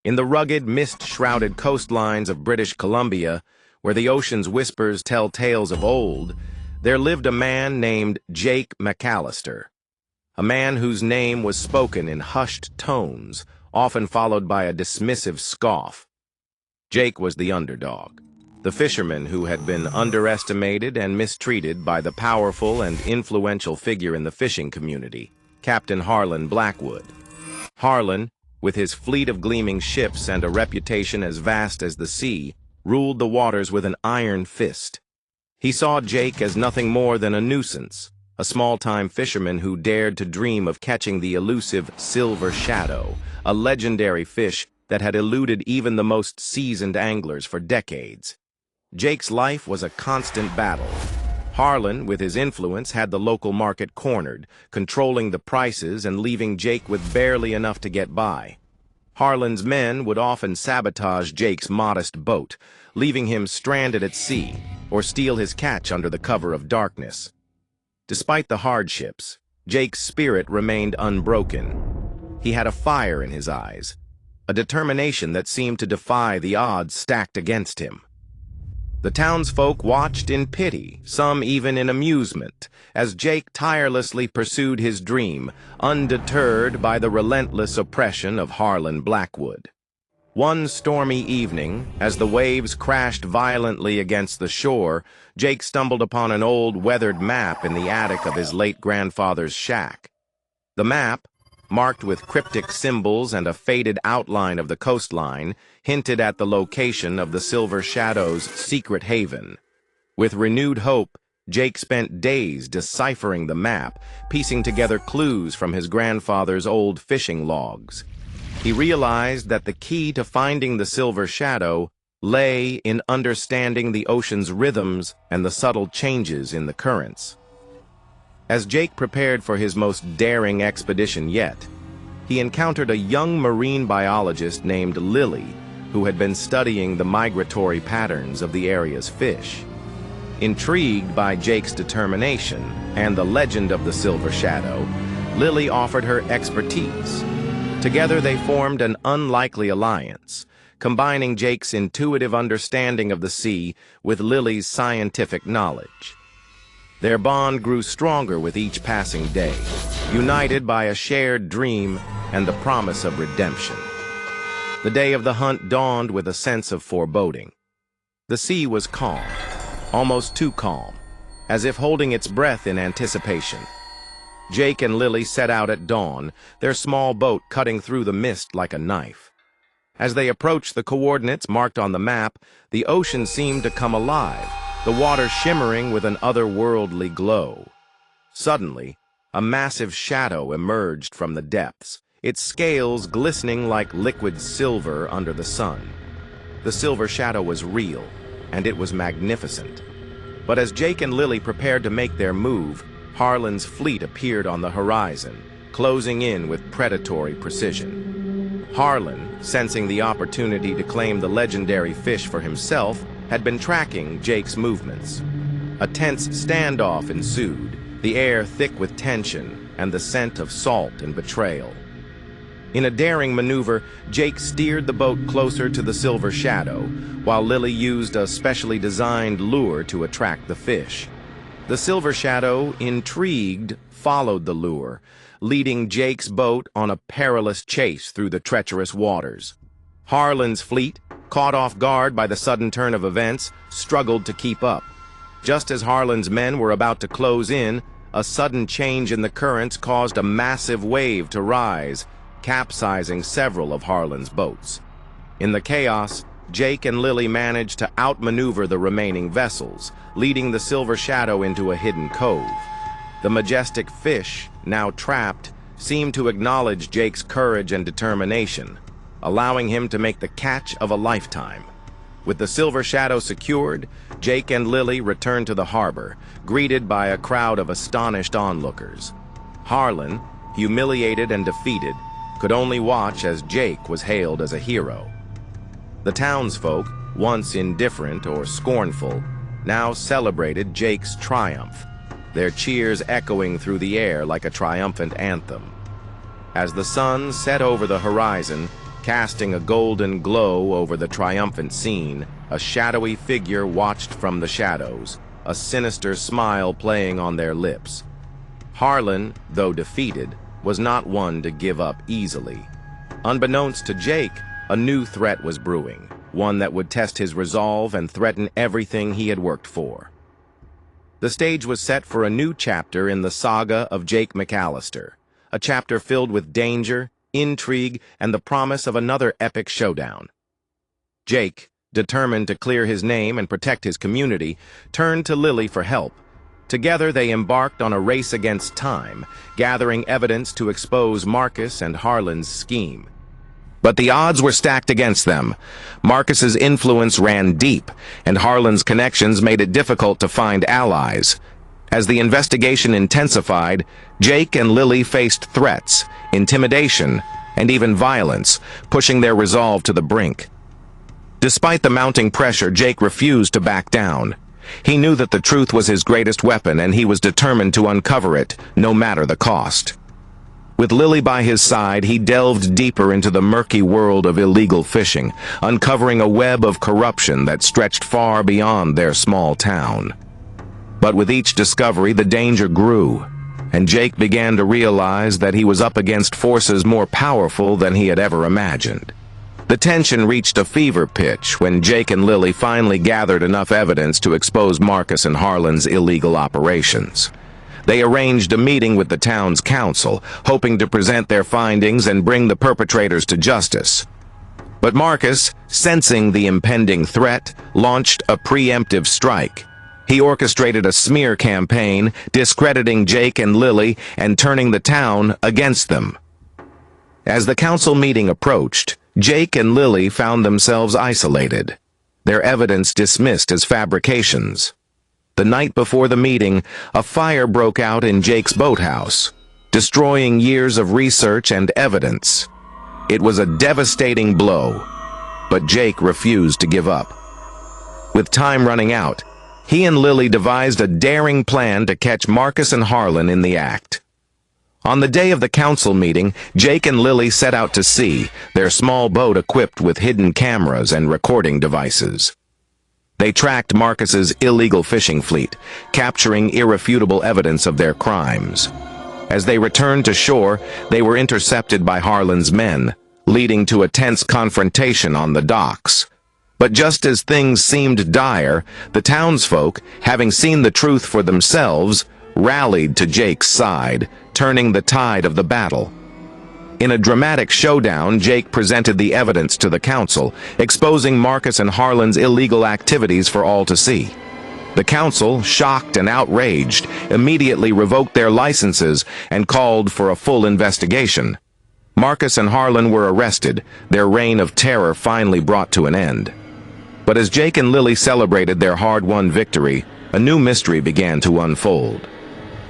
In the rugged, mist-shrouded coastlines of British Columbia, where the ocean's whispers tell tales of old, there lived a man named Jake McAllister, a man whose name was spoken in hushed tones, often followed by a dismissive scoff. Jake was the underdog, the fisherman who had been underestimated and mistreated by the powerful and influential figure in the fishing community, Captain Harlan Blackwood. Harlan, with his fleet of gleaming ships and a reputation as vast as the sea, ruled the waters with an iron fist. He saw Jake as nothing more than a nuisance, a small-time fisherman who dared to dream of catching the elusive silver shadow, a legendary fish that had eluded even the most seasoned anglers for decades. Jake's life was a constant battle. Harlan, with his influence, had the local market cornered, controlling the prices and leaving Jake with barely enough to get by. Harlan's men would often sabotage Jake's modest boat, leaving him stranded at sea, or steal his catch under the cover of darkness. Despite the hardships, Jake's spirit remained unbroken. He had a fire in his eyes, a determination that seemed to defy the odds stacked against him. The townsfolk watched in pity, some even in amusement, as Jake tirelessly pursued his dream, undeterred by the relentless oppression of Harlan Blackwood. One stormy evening, as the waves crashed violently against the shore, Jake stumbled upon an old weathered map in the attic of his late grandfather's shack. The map, marked with cryptic symbols and a faded outline of the coastline, hinted at the location of the Silver Shadow's secret haven. With renewed hope, Jake spent days deciphering the map, piecing together clues from his grandfather's old fishing logs. He realized that the key to finding the Silver Shadow lay in understanding the ocean's rhythms and the subtle changes in the currents. As Jake prepared for his most daring expedition yet, he encountered a young marine biologist named Lily, who had been studying the migratory patterns of the area's fish. Intrigued by Jake's determination and the legend of the Silver Shadow, Lily offered her expertise. Together they formed an unlikely alliance, combining Jake's intuitive understanding of the sea with Lily's scientific knowledge. Their bond grew stronger with each passing day, united by a shared dream and the promise of redemption. The day of the hunt dawned with a sense of foreboding. The sea was calm, almost too calm, as if holding its breath in anticipation. Jake and Lily set out at dawn, their small boat cutting through the mist like a knife. As they approached the coordinates marked on the map, the ocean seemed to come alive, the water shimmering with an otherworldly glow. Suddenly, a massive shadow emerged from the depths, its scales glistening like liquid silver under the sun. The Silver Shadow was real, and it was magnificent. But as Jake and Lily prepared to make their move, Harlan's fleet appeared on the horizon, closing in with predatory precision. Harlan, sensing the opportunity to claim the legendary fish for himself, had been tracking Jake's movements. A tense standoff ensued, the air thick with tension and the scent of salt and betrayal. In a daring maneuver, Jake steered the boat closer to the Silver Shadow, while Lily used a specially designed lure to attract the fish. The Silver Shadow, intrigued, followed the lure, leading Jake's boat on a perilous chase through the treacherous waters. Harlan's fleet, caught off guard by the sudden turn of events, struggled to keep up. Just as Harlan's men were about to close in, a sudden change in the currents caused a massive wave to rise, capsizing several of Harlan's boats. In the chaos, Jake and Lily managed to outmaneuver the remaining vessels, leading the Silver Shadow into a hidden cove. The majestic fish, now trapped, seemed to acknowledge Jake's courage and determination, allowing him to make the catch of a lifetime. With the Silver Shadow secured, Jake and Lily returned to the harbor, greeted by a crowd of astonished onlookers. Harlan, humiliated and defeated, could only watch as Jake was hailed as a hero. The townsfolk, once indifferent or scornful, now celebrated Jake's triumph, their cheers echoing through the air like a triumphant anthem. As the sun set over the horizon, Casting a golden glow over the triumphant scene, a shadowy figure watched from the shadows, a sinister smile playing on their lips. Harlan, though defeated, was not one to give up easily. Unbeknownst to Jake, a new threat was brewing, one that would test his resolve and threaten everything he had worked for. The stage was set for a new chapter in the saga of Jake McAllister, a chapter filled with danger, intrigue, and the promise of another epic showdown. Jake, determined to clear his name and protect his community, turned to Lily for help. Together they embarked on a race against time, gathering evidence to expose Marcus and Harlan's scheme. But the odds were stacked against them. Marcus's influence ran deep, and Harlan's connections made it difficult to find allies. As the investigation intensified, Jake and Lily faced threats, intimidation, and even violence, pushing their resolve to the brink. Despite the mounting pressure, Jake refused to back down. He knew that the truth was his greatest weapon, and he was determined to uncover it, no matter the cost. With Lily by his side, he delved deeper into the murky world of illegal fishing, uncovering a web of corruption that stretched far beyond their small town. But with each discovery, the danger grew, and Jake began to realize that he was up against forces more powerful than he had ever imagined. The tension reached a fever pitch when Jake and Lily finally gathered enough evidence to expose Marcus and Harlan's illegal operations. They arranged a meeting with the town's council, hoping to present their findings and bring the perpetrators to justice. But Marcus, sensing the impending threat, launched a preemptive strike. He orchestrated a smear campaign, discrediting Jake and Lily and turning the town against them. As the council meeting approached, Jake and Lily found themselves isolated, their evidence dismissed as fabrications. The night before the meeting, a fire broke out in Jake's boathouse, destroying years of research and evidence. It was a devastating blow, but Jake refused to give up. With time running out, he and Lily devised a daring plan to catch Marcus and Harlan in the act. On the day of the council meeting, Jake and Lily set out to sea, their small boat equipped with hidden cameras and recording devices. They tracked Marcus's illegal fishing fleet, capturing irrefutable evidence of their crimes. As they returned to shore, they were intercepted by Harlan's men, leading to a tense confrontation on the docks. But just as things seemed dire, the townsfolk, having seen the truth for themselves, rallied to Jake's side, turning the tide of the battle. In a dramatic showdown, Jake presented the evidence to the council, exposing Marcus and Harlan's illegal activities for all to see. The council, shocked and outraged, immediately revoked their licenses and called for a full investigation. Marcus and Harlan were arrested, their reign of terror finally brought to an end. But as Jake and Lily celebrated their hard-won victory, a new mystery began to unfold.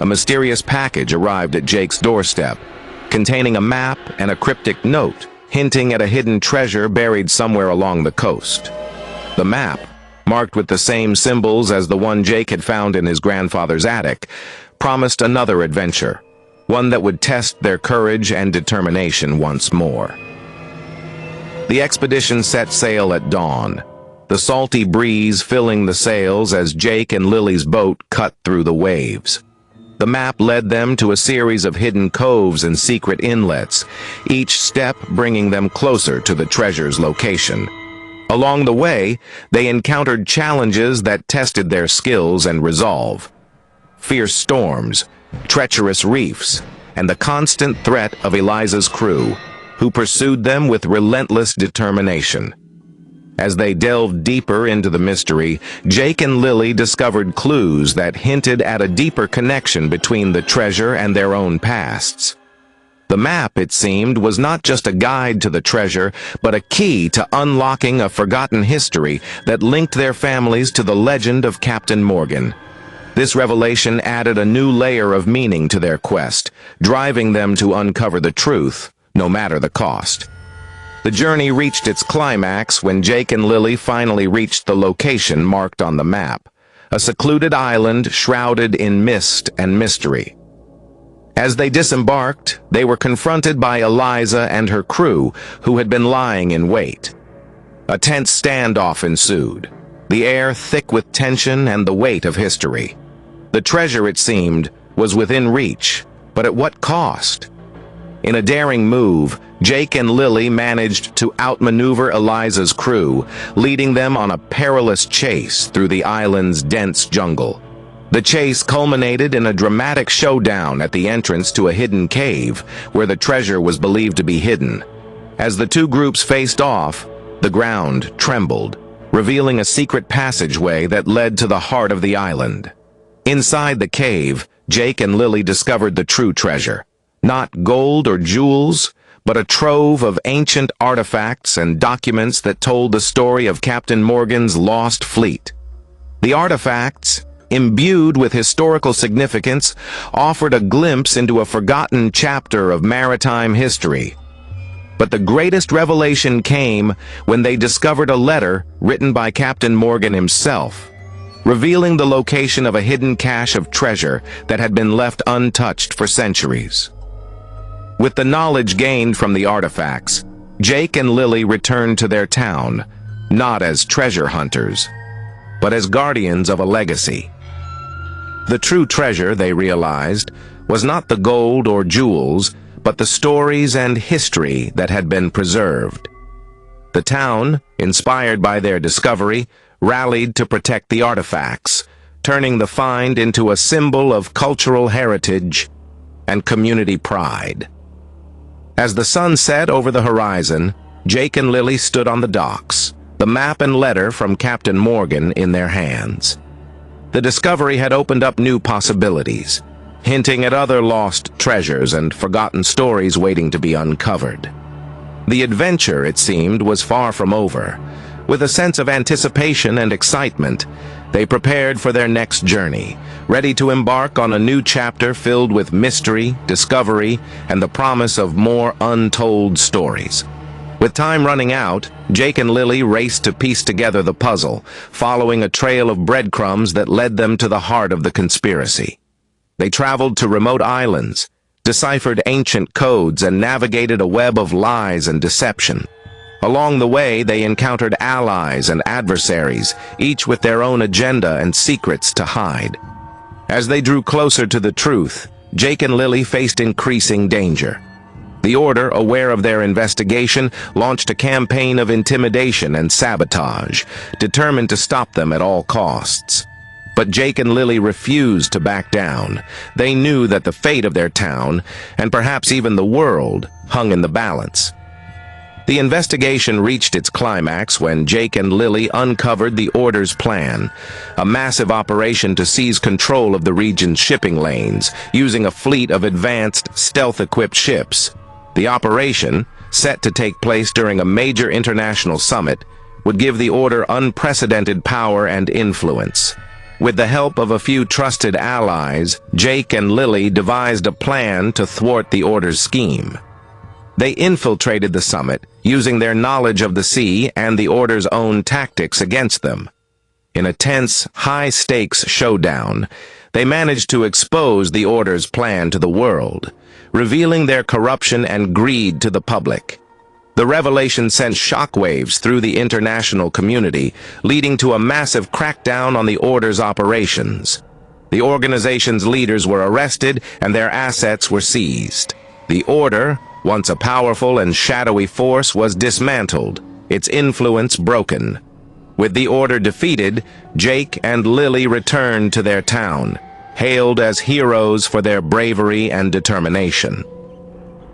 A mysterious package arrived at Jake's doorstep, containing a map and a cryptic note, hinting at a hidden treasure buried somewhere along the coast. The map, marked with the same symbols as the one Jake had found in his grandfather's attic, promised another adventure, one that would test their courage and determination once more. The expedition set sail at dawn, the salty breeze filling the sails as Jake and Lily's boat cut through the waves. The map led them to a series of hidden coves and secret inlets, each step bringing them closer to the treasure's location. Along the way, they encountered challenges that tested their skills and resolve. Fierce storms, treacherous reefs, and the constant threat of Eliza's crew, who pursued them with relentless determination. As they delved deeper into the mystery, Jake and Lily discovered clues that hinted at a deeper connection between the treasure and their own pasts. The map, it seemed, was not just a guide to the treasure, but a key to unlocking a forgotten history that linked their families to the legend of Captain Morgan. This revelation added a new layer of meaning to their quest, driving them to uncover the truth, no matter the cost. The journey reached its climax when Jake and Lily finally reached the location marked on the map, a secluded island shrouded in mist and mystery. As they disembarked, they were confronted by Eliza and her crew, who had been lying in wait. A tense standoff ensued, the air thick with tension and the weight of history. The treasure, it seemed, was within reach, but at what cost? In a daring move, Jake and Lily managed to outmaneuver Eliza's crew, leading them on a perilous chase through the island's dense jungle. The chase culminated in a dramatic showdown at the entrance to a hidden cave, where the treasure was believed to be hidden. As the two groups faced off, the ground trembled, revealing a secret passageway that led to the heart of the island. Inside the cave, Jake and Lily discovered the true treasure. Not gold or jewels, but a trove of ancient artifacts and documents that told the story of Captain Morgan's lost fleet. The artifacts, imbued with historical significance, offered a glimpse into a forgotten chapter of maritime history. But the greatest revelation came when they discovered a letter written by Captain Morgan himself, revealing the location of a hidden cache of treasure that had been left untouched for centuries. With the knowledge gained from the artifacts, Jake and Lily returned to their town, not as treasure hunters, but as guardians of a legacy. The true treasure, they realized, was not the gold or jewels, but the stories and history that had been preserved. The town, inspired by their discovery, rallied to protect the artifacts, turning the find into a symbol of cultural heritage and community pride. As the sun set over the horizon, Jake and Lily stood on the docks, the map and letter from Captain Morgan in their hands. The discovery had opened up new possibilities, hinting at other lost treasures and forgotten stories waiting to be uncovered. The adventure, it seemed, was far from over. With a sense of anticipation and excitement, they prepared for their next journey, ready to embark on a new chapter filled with mystery, discovery, and the promise of more untold stories. With time running out, Jake and Lily raced to piece together the puzzle, following a trail of breadcrumbs that led them to the heart of the conspiracy. They traveled to remote islands, deciphered ancient codes, and navigated a web of lies and deception. Along the way, they encountered allies and adversaries, each with their own agenda and secrets to hide. As they drew closer to the truth, Jake and Lily faced increasing danger. The Order, aware of their investigation, launched a campaign of intimidation and sabotage, determined to stop them at all costs. But Jake and Lily refused to back down. They knew that the fate of their town, and perhaps even the world, hung in the balance. The investigation reached its climax when Jake and Lily uncovered the Order's plan, a massive operation to seize control of the region's shipping lanes, using a fleet of advanced, stealth-equipped ships. The operation, set to take place during a major international summit, would give the Order unprecedented power and influence. With the help of a few trusted allies, Jake and Lily devised a plan to thwart the Order's scheme. They infiltrated the summit, using their knowledge of the sea and the Order's own tactics against them. In a tense, high-stakes showdown, they managed to expose the Order's plan to the world, revealing their corruption and greed to the public. The revelation sent shockwaves through the international community, leading to a massive crackdown on the Order's operations. The organization's leaders were arrested and their assets were seized. The Order, once a powerful and shadowy force, was dismantled, its influence broken. With the Order defeated, Jake and Lily returned to their town, hailed as heroes for their bravery and determination.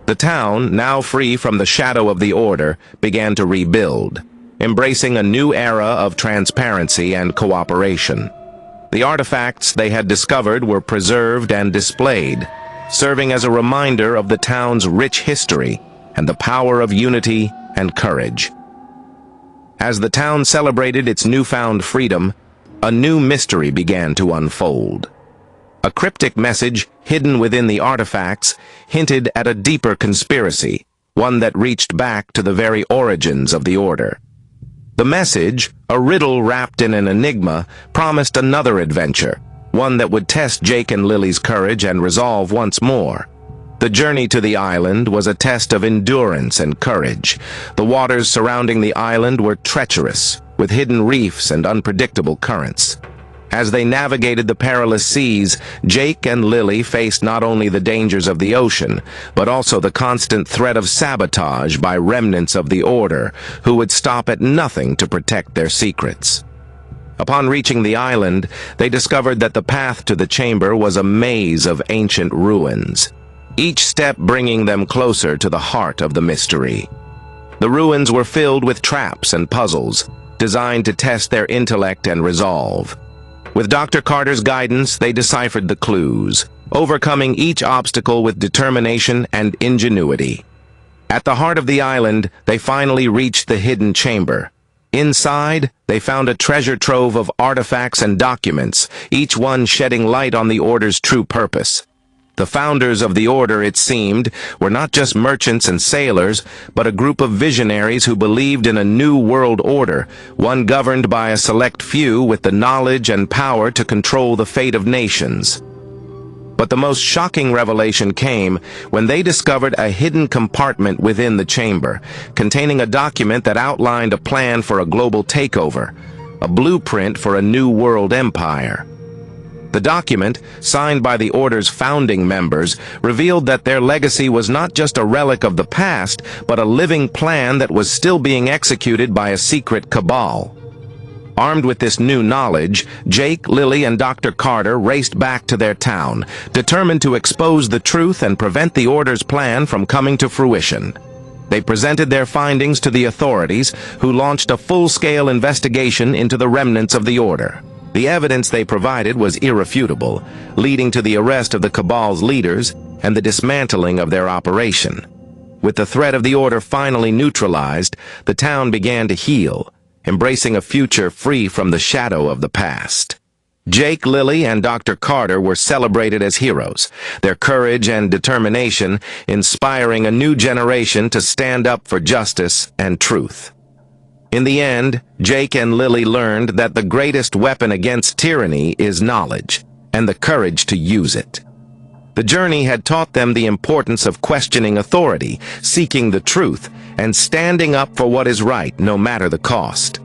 The town, now free from the shadow of the Order, began to rebuild, embracing a new era of transparency and cooperation. The artifacts they had discovered were preserved and displayed, serving as a reminder of the town's rich history and the power of unity and courage. As the town celebrated its newfound freedom, a new mystery began to unfold. A cryptic message hidden within the artifacts hinted at a deeper conspiracy, one that reached back to the very origins of the Order. The message, a riddle wrapped in an enigma, promised another adventure, one that would test Jake and Lily's courage and resolve once more. The journey to the island was a test of endurance and courage. The waters surrounding the island were treacherous, with hidden reefs and unpredictable currents. As they navigated the perilous seas, Jake and Lily faced not only the dangers of the ocean, but also the constant threat of sabotage by remnants of the Order, who would stop at nothing to protect their secrets. Upon reaching the island, they discovered that the path to the chamber was a maze of ancient ruins, each step bringing them closer to the heart of the mystery. The ruins were filled with traps and puzzles, designed to test their intellect and resolve. With Dr. Carter's guidance, they deciphered the clues, overcoming each obstacle with determination and ingenuity. At the heart of the island, they finally reached the hidden chamber. Inside, they found a treasure trove of artifacts and documents, each one shedding light on the Order's true purpose. The founders of the Order, it seemed, were not just merchants and sailors, but a group of visionaries who believed in a new world order, one governed by a select few with the knowledge and power to control the fate of nations. But the most shocking revelation came when they discovered a hidden compartment within the chamber, containing a document that outlined a plan for a global takeover, a blueprint for a new world empire. The document, signed by the Order's founding members, revealed that their legacy was not just a relic of the past, but a living plan that was still being executed by a secret cabal. Armed with this new knowledge, Jake, Lily, and Dr. Carter raced back to their town, determined to expose the truth and prevent the Order's plan from coming to fruition. They presented their findings to the authorities, who launched a full-scale investigation into the remnants of the Order. The evidence they provided was irrefutable, leading to the arrest of the cabal's leaders and the dismantling of their operation. With the threat of the Order finally neutralized, the town began to heal, embracing a future free from the shadow of the past. Jake, Lily, and Dr. Carter were celebrated as heroes, their courage and determination inspiring a new generation to stand up for justice and truth. In the end, Jake and Lily learned that the greatest weapon against tyranny is knowledge, and the courage to use it. The journey had taught them the importance of questioning authority, seeking the truth, and standing up for what is right, no matter the cost.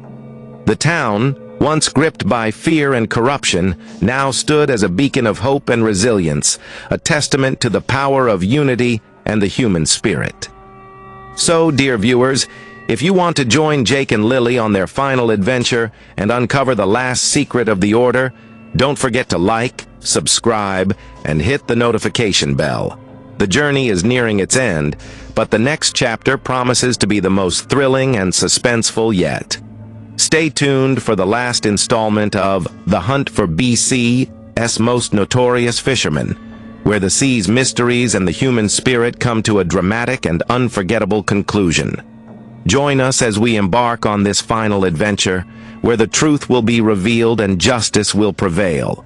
The town, once gripped by fear and corruption, now stood as a beacon of hope and resilience, a testament to the power of unity and the human spirit. So, dear viewers, if you want to join Jake and Lily on their final adventure and uncover the last secret of the Order, don't forget to like, subscribe, and hit the notification bell. The journey is nearing its end, but the next chapter promises to be the most thrilling and suspenseful yet. Stay tuned for the last installment of The Hunt for BC's Most Notorious Fisherman, where the sea's mysteries and the human spirit come to a dramatic and unforgettable conclusion. Join us as we embark on this final adventure, where the truth will be revealed and justice will prevail.